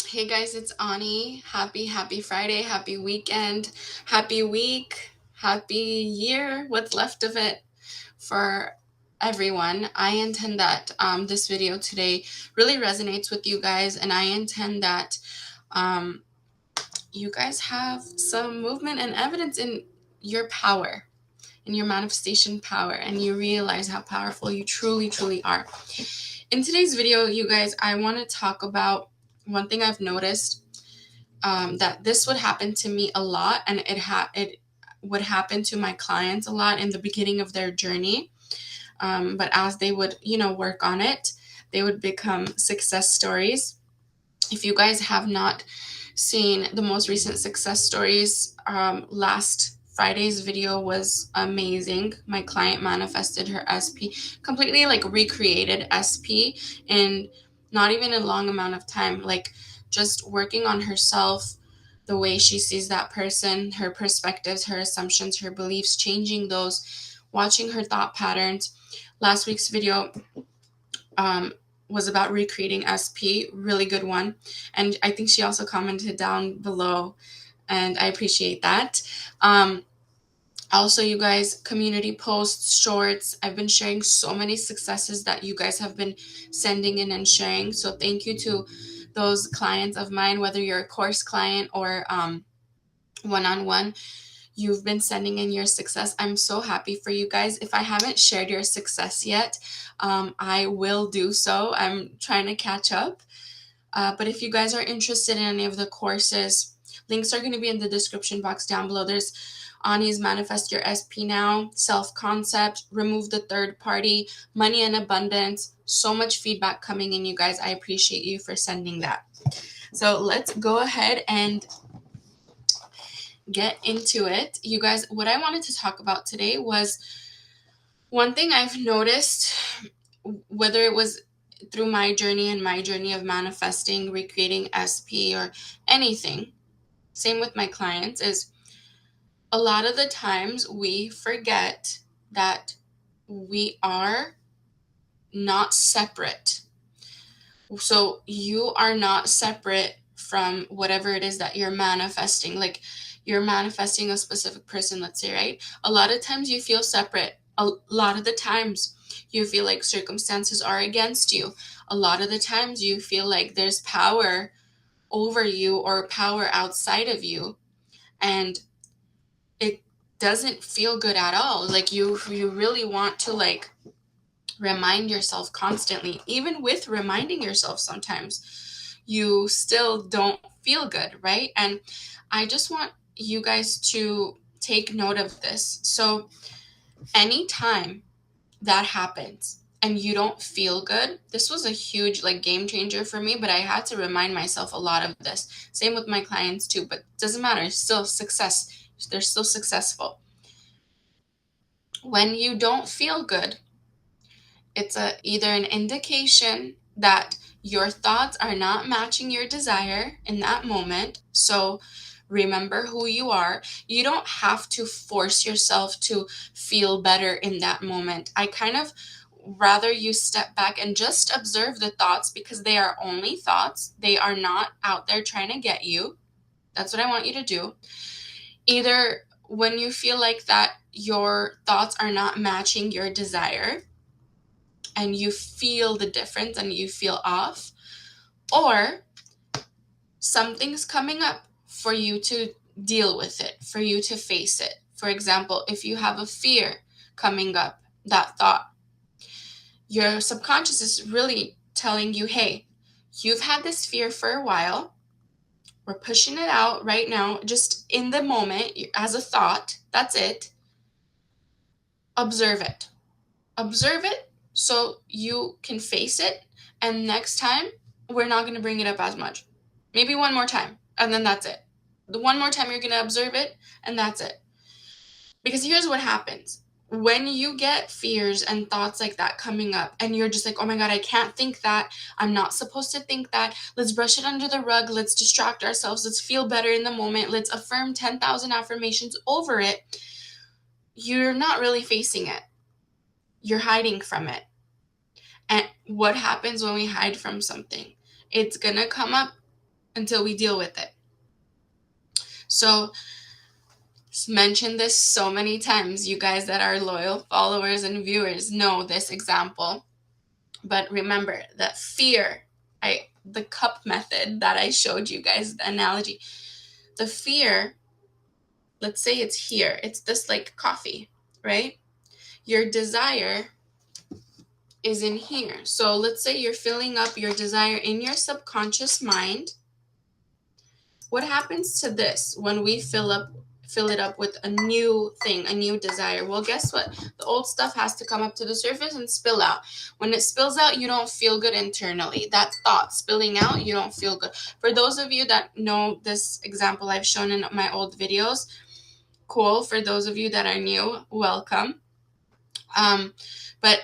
Hey guys, it's Ani. Happy Friday, happy weekend, happy week, happy year, what's left of it for everyone. I intend that this video today really resonates with you guys, and I intend that um, you guys have some movement and evidence in your power, in your manifestation power, and you realize how powerful you truly are. In today's video, you guys, I want to talk about one thing I've noticed, that this would happen to me a lot, and it would happen to my clients a lot in the beginning of their journey. But as they would, work on it, they would become success stories. If you guys have not seen the most recent success stories, last Friday's video was amazing. My client manifested her SP, completely like recreated SP in not even a long amount of time, like just working on herself, the way she sees that person, her perspectives, her assumptions, her beliefs, changing those, watching her thought patterns. Last week's video um, was about recreating SP, really good one. And I think she also commented down below, and I appreciate that. Also, you guys, community posts, shorts, I've been sharing so many successes that you guys have been sending in and sharing. So thank you to those clients of mine, whether you're a course client or one-on-one. You've been sending in your success. I'm so happy for you guys. If I haven't shared your success yet, I will do so. I'm trying to catch up. But if you guys are interested in any of the courses, links are going to be in the description box down below. There's Ani's Manifest Your SP Now, Self-Concept, Remove the Third Party, Money and Abundance. So much feedback coming in, you guys. I appreciate you for sending that. So let's go ahead and get into it. You guys, what I wanted to talk about today was one thing I've noticed, whether it was through my journey and my journey of manifesting, recreating SP, or anything, same with my clients, is a lot of the times we forget that we are not separate. So you are not separate from whatever it is that you're manifesting. Like, you're manifesting a specific person, let's say, right? A lot of times you feel separate. A lot of the times you feel like circumstances are against you. A lot of the times you feel like there's power over you or power outside of you. And it doesn't feel good at all. Like you really want to like remind yourself constantly. Even with reminding yourself, sometimes you still don't feel good, right? And I just want you guys to take note of this. So anytime that happens and you don't feel good, this was a huge like game changer for me, but I had to remind myself a lot of this. Same with my clients too, but it doesn't matter. It's still success. They're still successful. When you don't feel good, it's either an indication that your thoughts are not matching your desire in that moment. So remember who you are. You don't have to force yourself to feel better in that moment. I kind of rather you step back and just observe the thoughts, because they are only thoughts. They are not out there trying to get you. That's what I want you to do. Either when you feel like that your thoughts are not matching your desire, and you feel the difference and you feel off, or something's coming up for you to deal with it, for you to face it. For example, if you have a fear coming up, that thought, your subconscious is really telling you, hey, you've had this fear for a while. We're pushing it out right now, just in the moment, as a thought. That's it. Observe it. Observe it so you can face it. And next time, we're not going to bring it up as much. Maybe one more time, and then that's it. The one more time, you're going to observe it, and that's it. Because here's what happens. When you get fears and thoughts like that coming up, and you're just like, oh my God, I can't think that. I'm not supposed to think that. Let's brush it under the rug. Let's distract ourselves. Let's feel better in the moment. Let's affirm 10,000 affirmations over it. You're not really facing it. You're hiding from it. And what happens when we hide from something? It's going to come up until we deal with it. So mentioned this so many times. You guys that are loyal followers and viewers know this example. But remember that fear, the cup method that I showed you guys, the analogy, the fear, let's say it's here. It's this like coffee, right? Your desire is in here. So let's say you're filling up your desire in your subconscious mind. What happens to this when we fill it up with a new thing, a new desire? Well, guess what? The old stuff has to come up to the surface and spill out. When it spills out, you don't feel good internally. That thought spilling out, you don't feel good. For those of you that know this example I've shown in my old videos, cool. For those of you that are new, welcome. But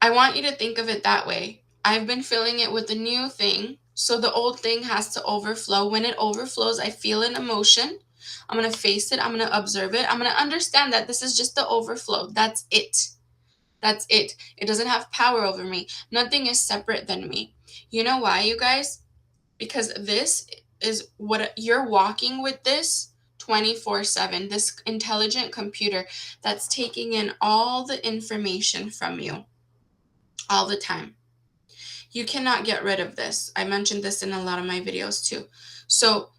I want you to think of it that way. I've been filling it with a new thing, so the old thing has to overflow. When it overflows, I feel an emotion. I'm going to face it. I'm going to observe it. I'm going to understand that this is just the overflow. That's it. That's it. It doesn't have power over me. Nothing is separate than me. You know why, you guys? Because this is what you're walking with, this 24/7, this intelligent computer that's taking in all the information from you all the time. You cannot get rid of this. I mentioned this in a lot of my videos too. So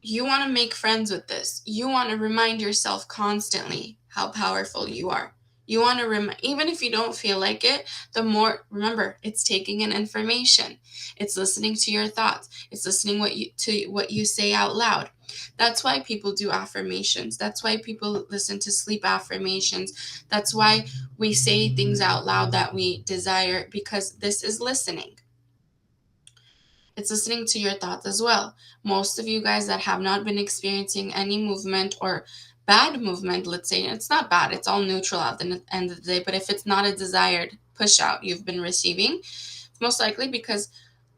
you want to make friends with this. You want to remind yourself constantly how powerful you are. You want to even if you don't feel like it, the more, remember, it's taking in information. It's listening to your thoughts. It's listening to what you say out loud. That's why people do affirmations. That's why people listen to sleep affirmations. That's why we say things out loud that we desire, because this is listening. It's listening to your thoughts as well. Most of you guys that have not been experiencing any movement or bad movement, let's say, it's not bad, it's all neutral at the end of the day, but if it's not a desired push out you've been receiving, most likely because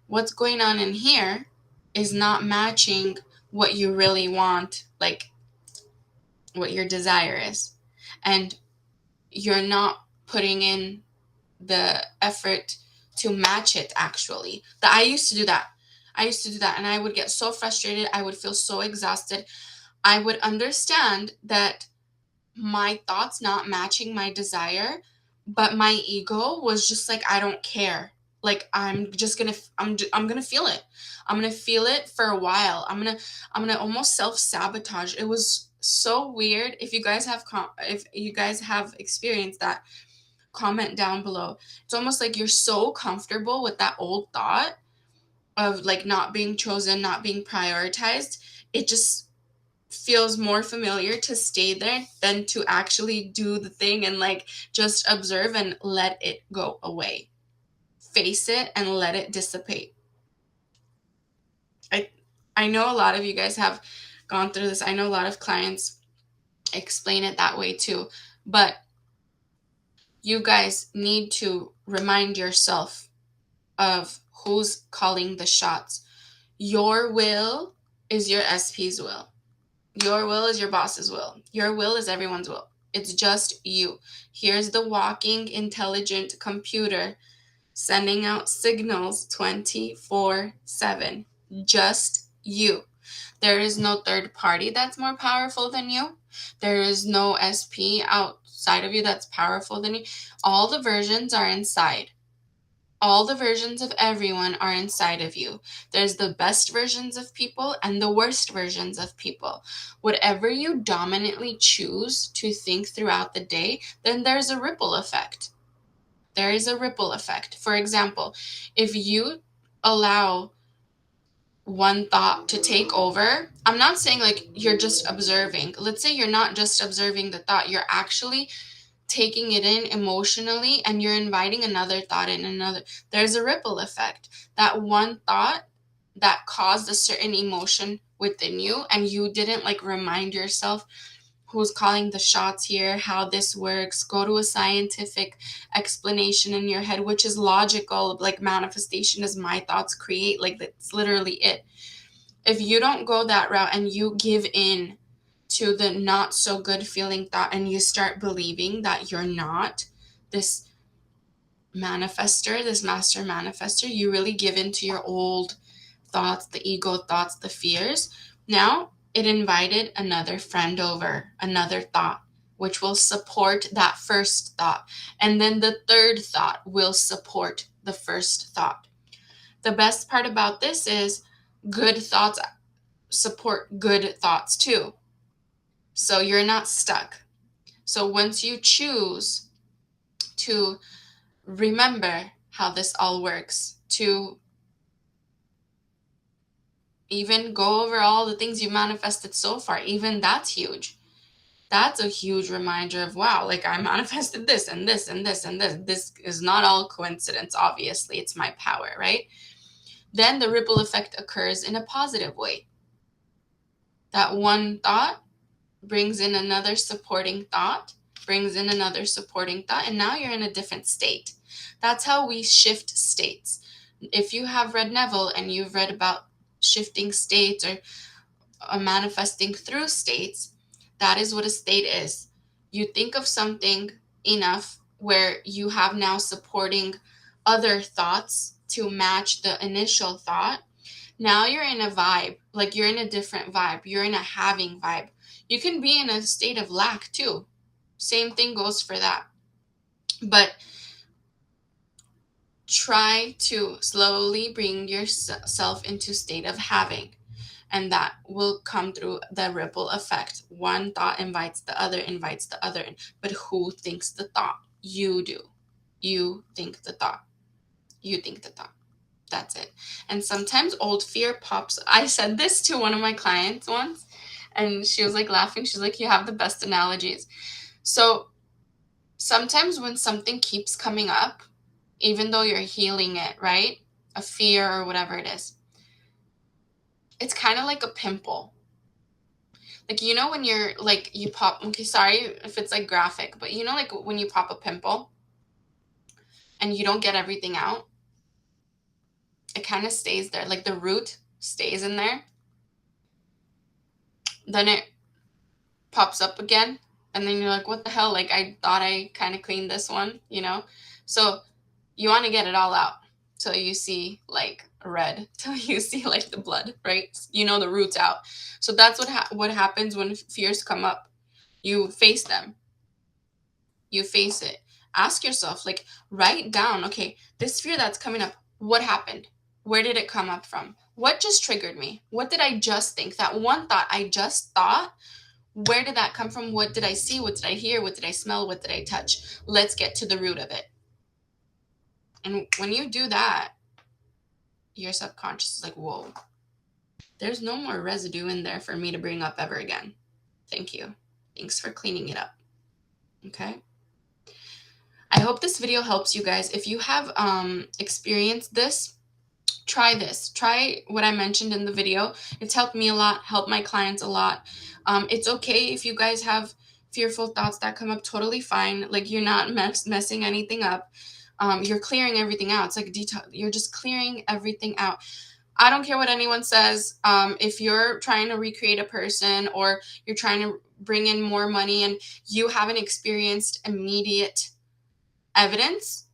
what's going on in here is not matching what you really want, like what your desire is. And you're not putting in the effort to match it, actually. I used to do that. And I would get so frustrated. I would feel so exhausted. I would understand that my thoughts not matching my desire, but my ego was just like, I don't care. Like, I'm gonna feel it. I'm gonna feel it for a while. I'm gonna almost self-sabotage. It was so weird. If you guys have experienced that, comment down below. It's almost like you're so comfortable with that old thought of like not being chosen, not being prioritized. It just feels more familiar to stay there than to actually do the thing and like just observe and let it go away. Face it and let it dissipate. I know a lot of you guys have gone through this. I know a lot of clients explain it that way too, but you guys need to remind yourself of who's calling the shots. Your will is your SP's will. Your will is your boss's will. Your will is everyone's will. It's just you. Here's the walking intelligent computer sending out signals 24/7. Just you. There is no third party that's more powerful than you. There is no SP outside of you that's powerful than you. All the versions are inside. All the versions of everyone are inside of you. There's the best versions of people and the worst versions of people. Whatever you dominantly choose to think throughout the day, then there's a ripple effect. There is a ripple effect. For example, if you allow one thought to take over, I'm not saying like you're just observing. Let's say you're not just observing the thought, you're actually taking it in emotionally and you're inviting another thought in, there's a ripple effect. That one thought that caused a certain emotion within you and you didn't like remind yourself who's calling the shots here, how this works, go to a scientific explanation in your head, which is logical, like manifestation is my thoughts create, like that's literally it. If you don't go that route and you give in to the not so good feeling thought and you start believing that you're not this manifester, this master manifester, you really give into your old thoughts, the ego thoughts, the fears. Now it invited another friend over, another thought, which will support that first thought. And then the third thought will support the first thought. The best part about this is good thoughts support good thoughts too. So you're not stuck. So once you choose to remember how this all works, to even go over all the things you manifested so far, even that's huge. That's a huge reminder of, wow, like I manifested this and this and this and this. This is not all coincidence, obviously. It's my power, right? Then the ripple effect occurs in a positive way. That one thought brings in another supporting thought, brings in another supporting thought, and now you're in a different state. That's how we shift states. If you have read Neville and you've read about shifting states or manifesting through states, that is what a state is. You think of something enough where you have now supporting other thoughts to match the initial thought. Now you're in a vibe, like you're in a different vibe. You're in a having vibe. You can be in a state of lack too. Same thing goes for that. But try to slowly bring yourself into a state of having. And that will come through the ripple effect. One thought invites the other. But who thinks the thought? You do. You think the thought. You think the thought. That's it. And sometimes old fear pops. I said this to one of my clients once, and she was like laughing. She's like, you have the best analogies. So sometimes when something keeps coming up, even though you're healing it, right? A fear or whatever it is, it's kind of like a pimple. Like, you know, when you're like, you pop, okay, sorry if it's like graphic, but you know, like when you pop a pimple and you don't get everything out, it kind of stays there. Like the root stays in there. Then it pops up again. And then you're like, what the hell? Like, I thought I kind of cleaned this one, you know? So you want to get it all out till you see like red, till you see like the blood, right? You know, the root's out. So that's what happens when fears come up. You face them. You face it. Ask yourself, like, write down, okay, this fear that's coming up, what happened? Where did it come up from? What just triggered me? What did I just think? That one thought I just thought, where did that come from? What did I see? What did I hear? What did I smell? What did I touch? Let's get to the root of it. And when you do that, your subconscious is like, whoa, there's no more residue in there for me to bring up ever again. Thank you. Thanks for cleaning it up. Okay. I hope this video helps you guys. If you have experienced this, try this. Try what I mentioned in the video. It's helped me a lot, helped my clients a lot. It's okay if you guys have fearful thoughts that come up, totally fine. Like, you're not messing anything up. You're clearing everything out. It's like you're just clearing everything out. I don't care what anyone says. If you're trying to recreate a person or you're trying to bring in more money and you haven't experienced immediate evidence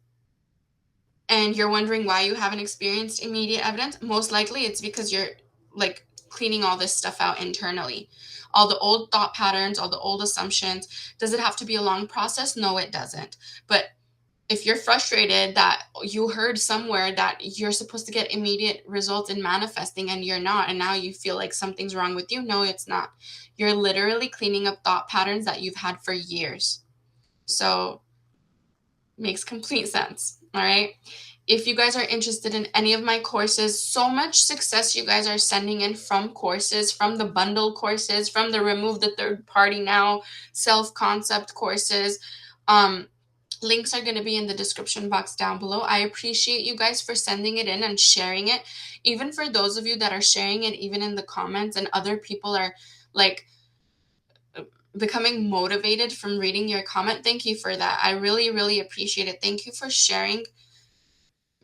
and you're wondering why you haven't experienced immediate evidence, most likely it's because you're like cleaning all this stuff out internally. All the old thought patterns, all the old assumptions. Does it have to be a long process? No, it doesn't. But if you're frustrated that you heard somewhere that you're supposed to get immediate results in manifesting and you're not, and now you feel like something's wrong with you, no, it's not. You're literally cleaning up thought patterns that you've had for years. So makes complete sense. All right. If you guys are interested in any of my courses, so much success you guys are sending in from courses, from the bundle courses, from the remove the third party now self-concept courses. Links are going to be in the description box down below. I appreciate you guys for sending it in and sharing it. Even for those of you that are sharing it, even in the comments, and other people are like becoming motivated from reading your comment. Thank you for that. I really, really appreciate it. Thank you for sharing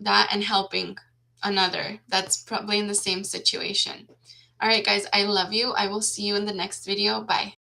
that and helping another that's probably in the same situation. All right, guys, I love you. I will see you in the next video. Bye.